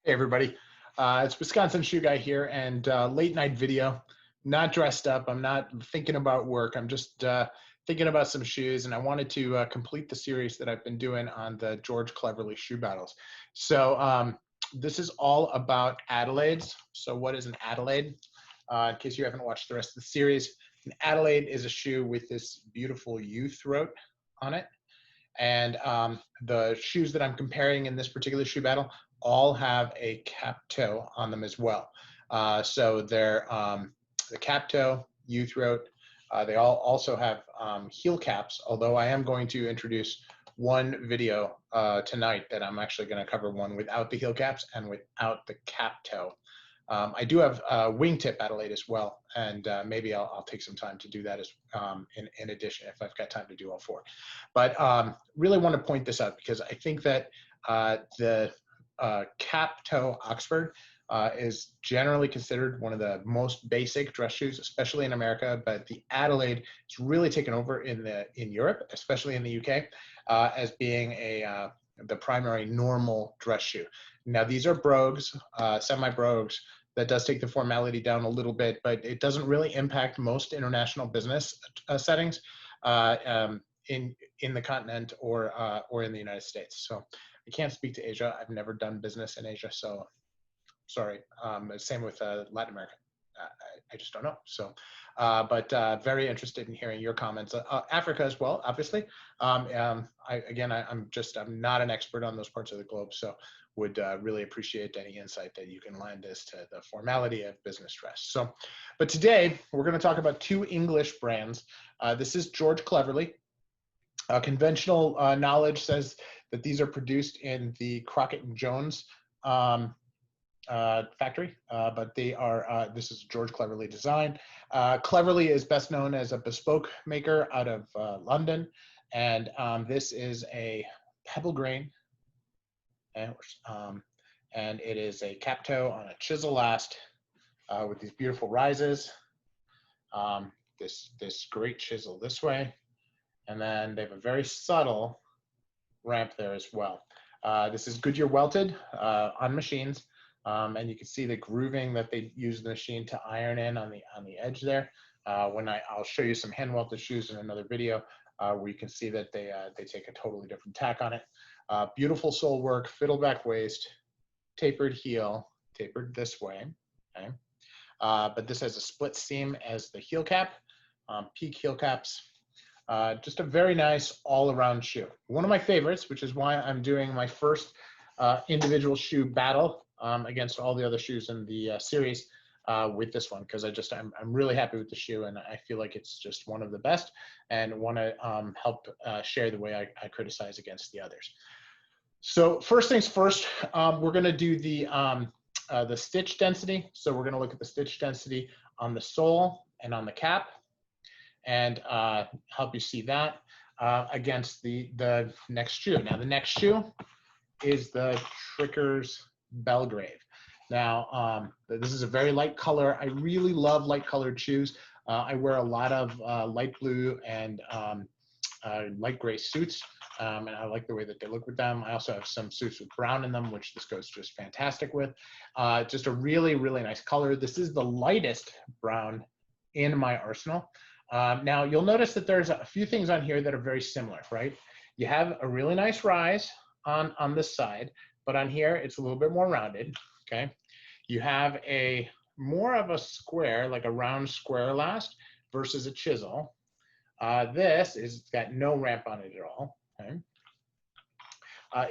Hey everybody, it's Wisconsin Shoe Guy here, and late night video. Not dressed up. I'm not thinking about work. I'm just thinking about some shoes, and I wanted to complete the series that I've been doing on the George Cleverley shoe battles. So this is all about Adelaides. So what is an Adelaide? In case you haven't watched the rest of the series, an Adelaide is a shoe with this beautiful U throat on it. And the shoes that I'm comparing in this particular shoe battle all have a cap toe on them as well. So they're the cap toe, U throat. They all also have heel caps, although I am going to introduce one video tonight that I'm actually going to cover one without the heel caps and without the cap toe. I do have wingtip Adelaide as well, and maybe I'll take some time to do that as in addition if I've got time to do all four. But really want to point this out because I think that the cap toe Oxford is generally considered one of the most basic dress shoes, especially in America. But the Adelaide is really taken over in Europe, especially in the UK, as being the primary normal dress shoe. Now these are brogues, semi-brogues. That does take the formality down a little bit, but it doesn't really impact most international business settings in the continent or in the United States. So I can't speak to Asia. I've never done business in Asia, so sorry. Same with Latin America. I just don't know. So, but very interested in hearing your comments. Africa as well, obviously. I'm not an expert on those parts of the globe, so would really appreciate any insight that you can lend as to the formality of business dress. So, but today we're going to talk about two English brands. This is George Cleverley. Conventional knowledge says that these are produced in the Crockett and Jones factory, but they are, this is George Cleverley design. Cleverley is best known as a bespoke maker out of London, and this is a pebble grain, and it is a cap toe on a chisel last with these beautiful rises. This great chisel this way, and then they have a very subtle ramp there as well. This is Goodyear welted on machines. And you can see the grooving that they use the machine to iron in on the edge there. I'll show you some hand welted shoes in another video where you can see that they take a totally different tack on it. Beautiful sole work, fiddleback waist, tapered heel, tapered this way. Okay, but this has a split seam as the heel cap, peak heel caps. Just a very nice all-around shoe. One of my favorites, which is why I'm doing my first individual shoe battle against all the other shoes in the series with this one, because I'm really happy with the shoe, and I feel like it's just one of the best, and want to help share the way I criticize against the others. So first things first, we're going to do the stitch density. So we're going to look at the stitch density on the sole and on the cap, and help you see that against the next shoe. Now the next shoe is the Trickers Belgrave. Now, this is a very light color. I really love light colored shoes. I wear a lot of light blue and light gray suits, and I like the way that they look with them. I also have some suits with brown in them, which this goes just fantastic with. Just a really, really nice color. This is the lightest brown in my arsenal. Now, you'll notice that there's a few things on here that are very similar, right? You have a really nice rise on this side, but on here, it's a little bit more rounded, okay? You have more of a square, like a round square last versus a chisel. This is got no ramp on it at all, okay?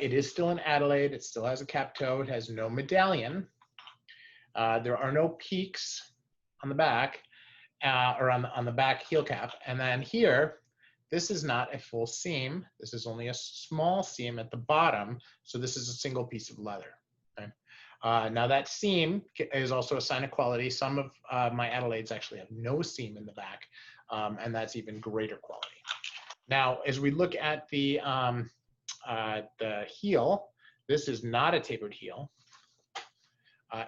It is still an Adelaide. It still has a cap toe. It has no medallion. There are no peaks on the back, or on the back heel cap. And then here, this is not a full seam. This is only a small seam at the bottom. So this is a single piece of leather. Okay? Now that seam is also a sign of quality. Some of my Adelaides actually have no seam in the back, and that's even greater quality. Now, as we look at the heel, this is not a tapered heel.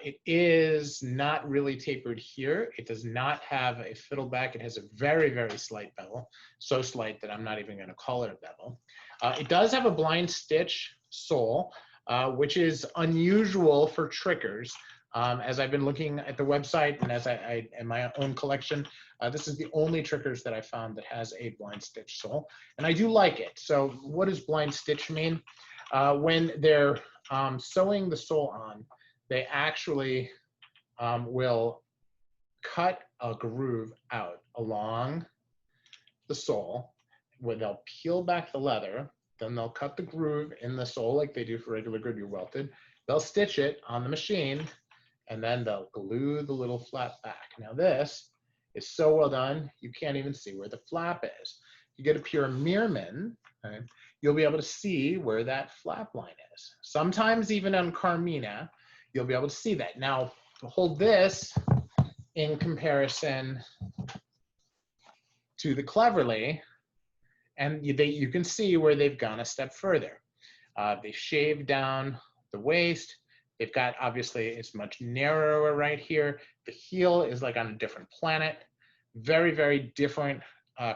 It is not really tapered here. It does not have a fiddle back. It has a very, very slight bevel, so slight that I'm not even going to call it a bevel. It does have a blind stitch sole, which is unusual for trickers. As I've been looking at the website and as I in my own collection, this is the only trickers that I found that has a blind stitch sole, and I do like it. So what does blind stitch mean? When they're sewing the sole on, they actually will cut a groove out along the sole where they'll peel back the leather, then they'll cut the groove in the sole like they do for regular Goodyear welted. They'll stitch it on the machine, and then they'll glue the little flap back. Now this is so well done, you can't even see where the flap is. You get a pure Meerman, okay, you'll be able to see where that flap line is. Sometimes even on Carmina, you'll be able to see that. Now, hold this in comparison to the Cleverley, and you can see where they've gone a step further. They've shaved down the waist. They've got, obviously, it's much narrower right here. The heel is like on a different planet. Very, very different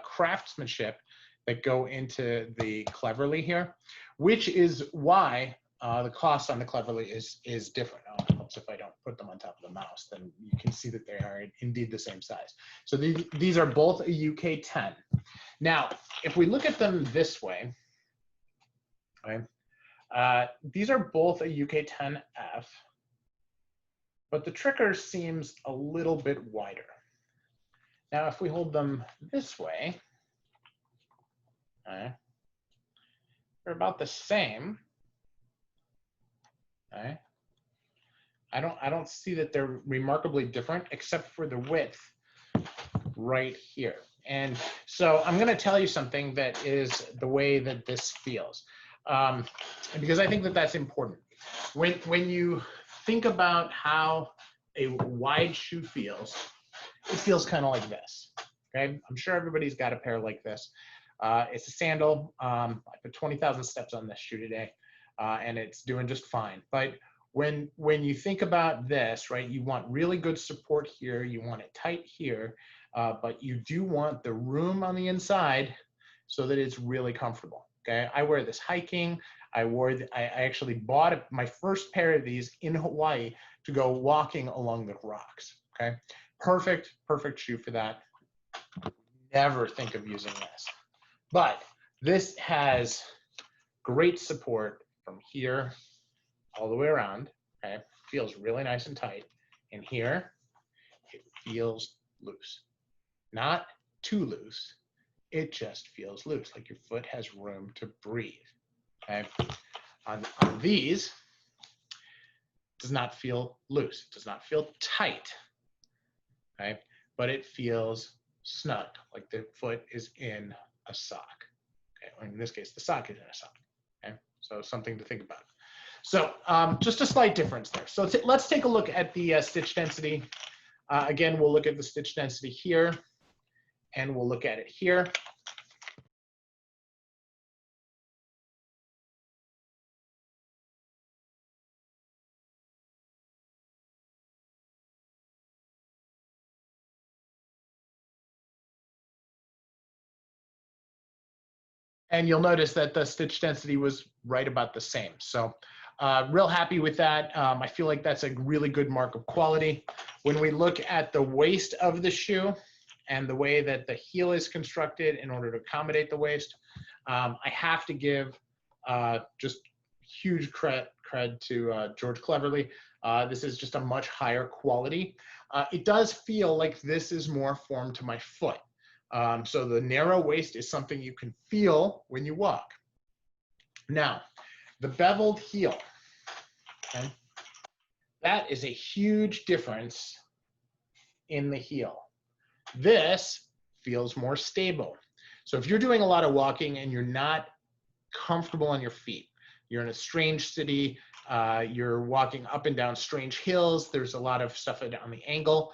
craftsmanship that go into the Cleverley here, which is why the cost on the Cleverley is different. It helps if I don't put them on top of the mouse, then you can see that they are indeed the same size. So these are both a UK 10. Now, if we look at them this way, right, these are both a UK 10F, but the tricker seems a little bit wider. Now, if we hold them this way, okay, they're about the same. Okay. I don't see that they're remarkably different except for the width right here. And so I'm going to tell you something that is the way that this feels, because I think that that's important. When you think about how a wide shoe feels, it feels kind of like this. Okay, I'm sure everybody's got a pair like this. It's a sandal. I put 20,000 steps on this shoe today, and it's doing just fine. But when you think about this, right, you want really good support here. You want it tight here, but you do want the room on the inside so that it's really comfortable. Okay, I wear this hiking. I actually bought my first pair of these in Hawaii to go walking along the rocks. Okay, perfect shoe for that. Never think of using this, but this has great support from here all the way around. Okay, feels really nice and tight. And here, it feels loose. Not too loose. It just feels loose, like your foot has room to breathe. Okay, on these, it does not feel loose. It does not feel tight. Okay, but it feels snug, like the foot is in a sock. Okay, or in this case, the sock is in a sock. Okay, so something to think about. So just a slight difference there. So let's take a look at the stitch density. Again, we'll look at the stitch density here, and we'll look at it here. And you'll notice that the stitch density was right about the same. So real happy with that. I feel like that's a really good mark of quality. When we look at the waist of the shoe and the way that the heel is constructed in order to accommodate the waist, I have to give just huge cred to George Cleverley. This is just a much higher quality. It does feel like this is more formed to my foot. So the narrow waist is something you can feel when you walk. Now, the beveled heel, okay, that is a huge difference in the heel. This feels more stable. So if you're doing a lot of walking and you're not comfortable on your feet, you're in a strange city, you're walking up and down strange hills, there's a lot of stuff on the angle,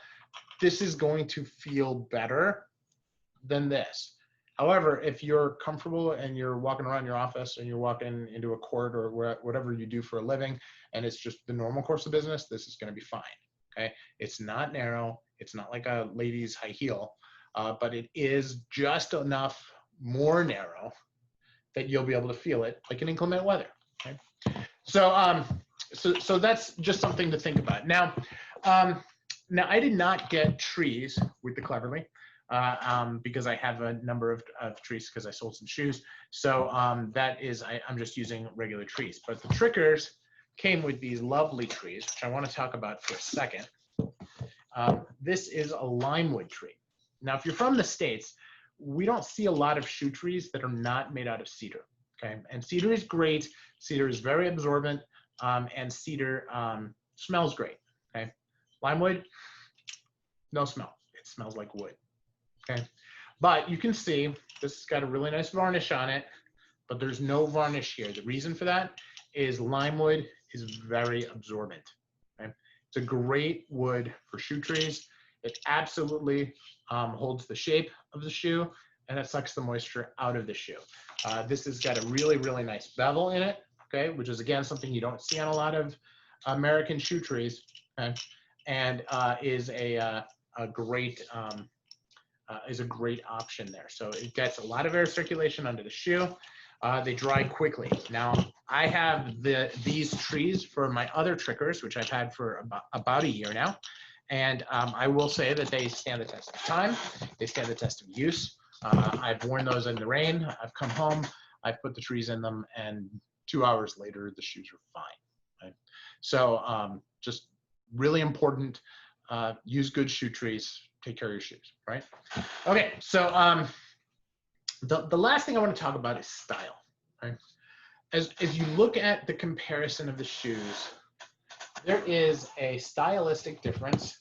this is going to feel better than this. However, if you're comfortable and you're walking around your office and you're walking into a court or whatever you do for a living, and it's just the normal course of business, this is going to be fine. Okay, it's not narrow, it's not like a lady's high heel, but it is just enough more narrow that you'll be able to feel it like in inclement weather. Okay, So that's just something to think about. Now, now I did not get trees with the Cleverley because I have a number of trees because I sold some shoes. So that is, I'm just using regular trees. But the trickers came with these lovely trees, which I want to talk about for a second. This is a limewood tree. Now, if you're from the States, we don't see a lot of shoe trees that are not made out of cedar. Okay, and cedar is great. Cedar is very absorbent, and cedar smells great. Okay, limewood, no smell. It smells like wood. Okay, but you can see this has got a really nice varnish on it, but there's no varnish here. The reason for that is limewood is very absorbent. Okay, it's a great wood for shoe trees. It absolutely holds the shape of the shoe, and it sucks the moisture out of the shoe. This has got a really, really nice bevel in it, okay, which is again something you don't see on a lot of American shoe trees, okay, and is a great option there. So it gets a lot of air circulation under the shoe. They dry quickly. Now I have these trees for my other trickers, which I've had for about a year now, and I will say that they stand the test of time. They stand the test of use. I've worn those in the rain. I've come home, I've put the trees in them, and 2 hours later, the shoes are fine. Right? So just really important, use good shoe trees, take care of your shoes, right? Okay, so the last thing I want to talk about is style, right? As you look at the comparison of the shoes, there is a stylistic difference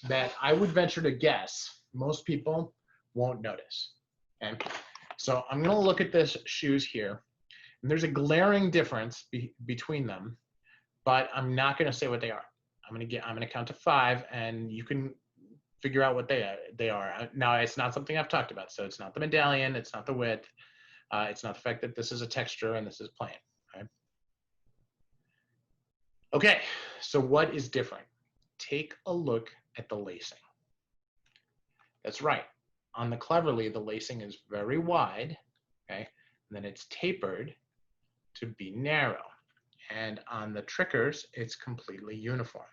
that I would venture to guess most people won't notice. Okay, so I'm going to look at this shoes here, and there's a glaring difference between them, but I'm not going to say what they are. I'm going to count to 5, and you can figure out what they are. Now, it's not something I've talked about, so it's not the medallion, it's not the width, it's not the fact that this is a texture and this is plain. Right? Okay, so what is different? Take a look at the lacing. That's right. On the Cleverley, the lacing is very wide, okay, and then it's tapered to be narrow. And on the trickers, it's completely uniform.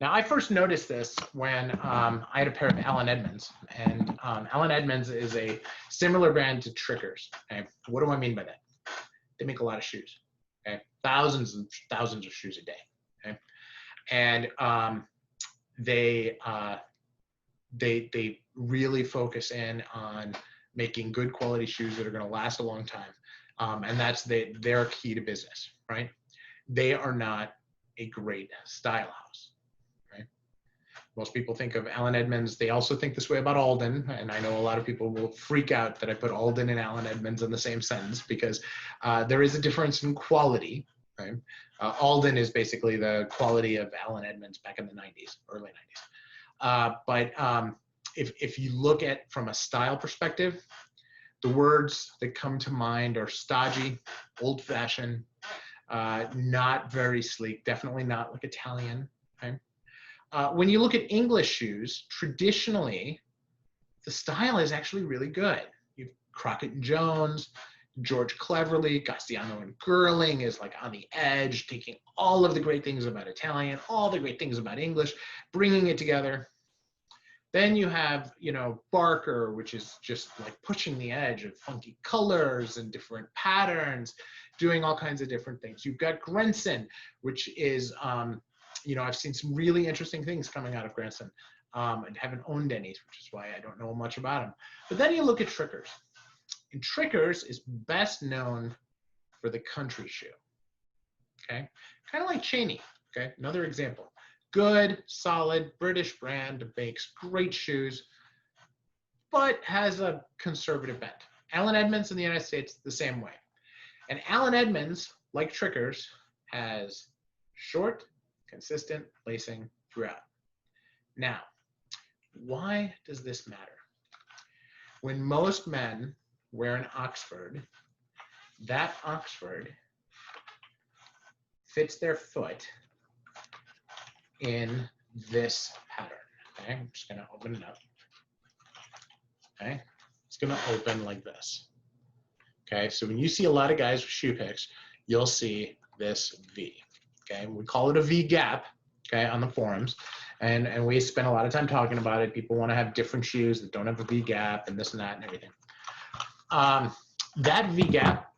Now, I first noticed this when I had a pair of Allen Edmonds, and Allen Edmonds is a similar brand to Trickers. Okay? What do I mean by that? They make a lot of shoes, okay? Thousands and thousands of shoes a day, okay? And they really focus in on making good quality shoes that are going to last a long time, and that's their key to business, right? They are not a great style house. Most people think of Allen Edmonds. They also think this way about Alden, and I know a lot of people will freak out that I put Alden and Allen Edmonds in the same sentence because there is a difference in quality. Right? Alden is basically the quality of Allen Edmonds back in the 90s, early 90s. But if you look at from a style perspective, the words that come to mind are stodgy, old-fashioned, not very sleek, definitely not like Italian. Okay? When you look at English shoes, traditionally, the style is actually really good. You've Crockett and Jones, George Cleverley, Gastiano and Girling is like on the edge, taking all of the great things about Italian, all the great things about English, bringing it together. Then you have, Barker, which is just like pushing the edge of funky colors and different patterns, doing all kinds of different things. You've got Grenson, which is, I've seen some really interesting things coming out of Grenson, and haven't owned any, which is why I don't know much about them. But then you look at Trickers. And Trickers is best known for the country shoe, okay? Kind of like Cheney, okay? Another example. Good, solid British brand, makes great shoes, but has a conservative bent. Allen Edmonds in the United States, the same way. And Allen Edmonds, like Trickers, has short, consistent lacing throughout. Now, why does this matter? When most men wear an Oxford, that Oxford fits their foot in this pattern. Okay, I'm just gonna open it up. Okay, it's gonna open like this. Okay, so when you see a lot of guys with shoe picks, you'll see this V. Okay, we call it a V gap, okay, on the forums, and we spend a lot of time talking about it. People want to have different shoes that don't have a V gap and this and that and everything. That V gap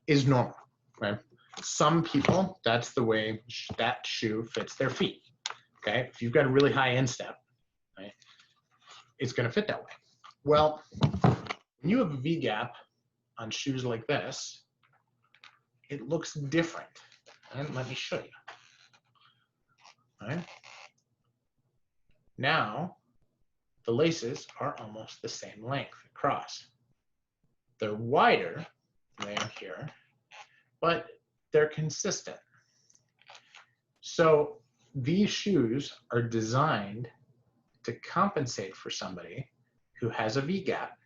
is normal, right? Some people, that's the way that shoe fits their feet. Okay, if you've got a really high instep, right, it's going to fit that way. Well, when you have a V gap on shoes like this, it looks different. And let me show you. All right. Now, the laces are almost the same length across. They're wider than they are here, but they're consistent. So these shoes are designed to compensate for somebody who has a V gap.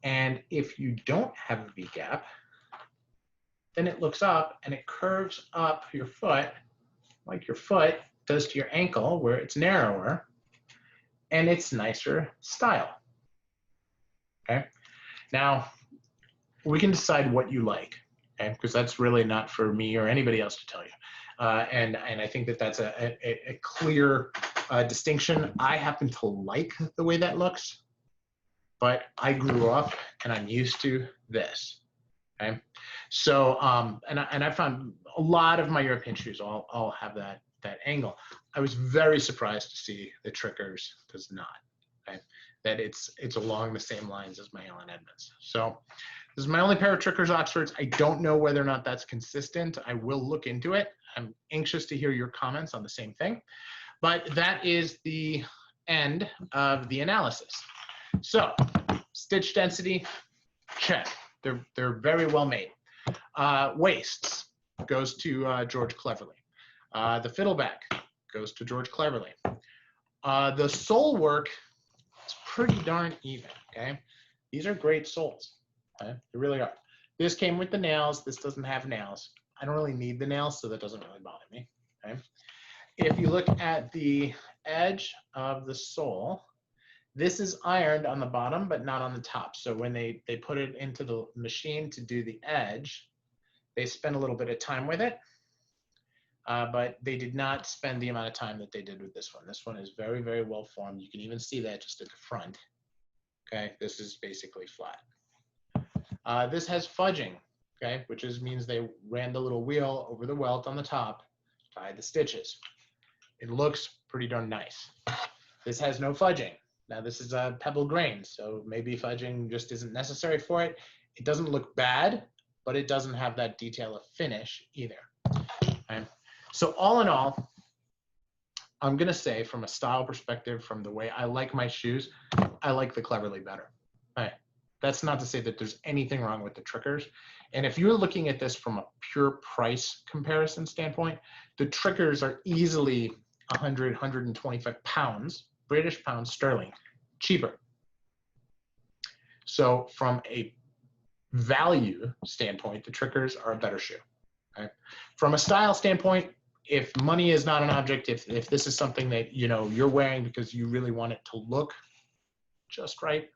And if you don't have a V gap, then it looks up and it curves up your foot like your foot does to your ankle, where it's narrower and it's nicer style. Okay. Now, we can decide what you like, okay? Because that's really not for me or anybody else to tell you. And I think that that's a clear distinction. I happen to like the way that looks, but I grew up and I'm used to this. Okay, so and I found a lot of my European shoes all have that angle. I was very surprised to see the Trickers does not. Okay? That it's along the same lines as my Allen Edmonds. So this is my only pair of Trickers Oxfords. I don't know whether or not that's consistent. I will look into it. I'm anxious to hear your comments on the same thing. But that is the end of the analysis. So stitch density, check. They're very well made. Waists goes to George Cleverley. The fiddleback goes to George Cleverley. The sole work is pretty darn even, okay? These are great soles, okay? They really are. This came with the nails. This doesn't have nails. I don't really need the nails, so that doesn't really bother me, okay? If you look at the edge of the sole, this is ironed on the bottom, but not on the top. So when they put it into the machine to do the edge, they spend a little bit of time with it, but they did not spend the amount of time that they did with this one. This one is very, very well formed. You can even see that just at the front. Okay, this is basically flat. This has fudging, okay, which means they ran the little wheel over the welt on the top, tied the stitches. It looks pretty darn nice. This has no fudging. Now this is a pebble grain, so maybe fudging just isn't necessary for it. It doesn't look bad, but it doesn't have that detail of finish either. Okay? So all in all, I'm gonna say from a style perspective, from the way I like my shoes, I like the Cleverley better. All right. That's not to say that there's anything wrong with the Trickers. And if you're looking at this from a pure price comparison standpoint, the Trickers are easily 100, 125 pounds, British pounds sterling, cheaper. So from a value standpoint, the Trickers are a better shoe. Okay? From a style standpoint, if money is not an object, if this is something that you're wearing because you really want it to look just right,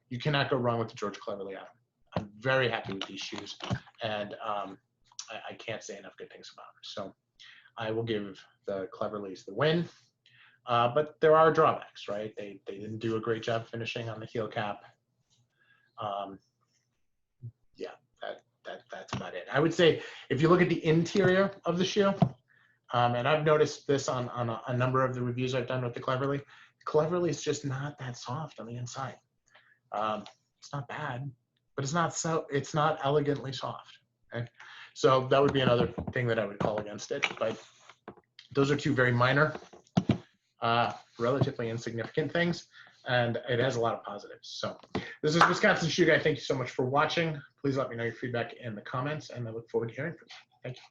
you cannot go wrong with the George Cleverley Adam. I'm very happy with these shoes, and I can't say enough good things about them. So I will give the Cleverleys the win. But there are drawbacks, right? They didn't do a great job finishing on the heel cap. Yeah, that's about it. I would say if you look at the interior of the shoe, and I've noticed this on a number of the reviews I've done with the Cleverley is just not that soft on the inside. It's not bad, but it's not elegantly soft. Okay? So that would be another thing that I would call against it. But those are two very minor, relatively insignificant things, and it has a lot of positives. So this is Wisconsin Shoe Guy. Thank you so much for watching. Please let me know your feedback in the comments, and I look forward to hearing from you. Thank you.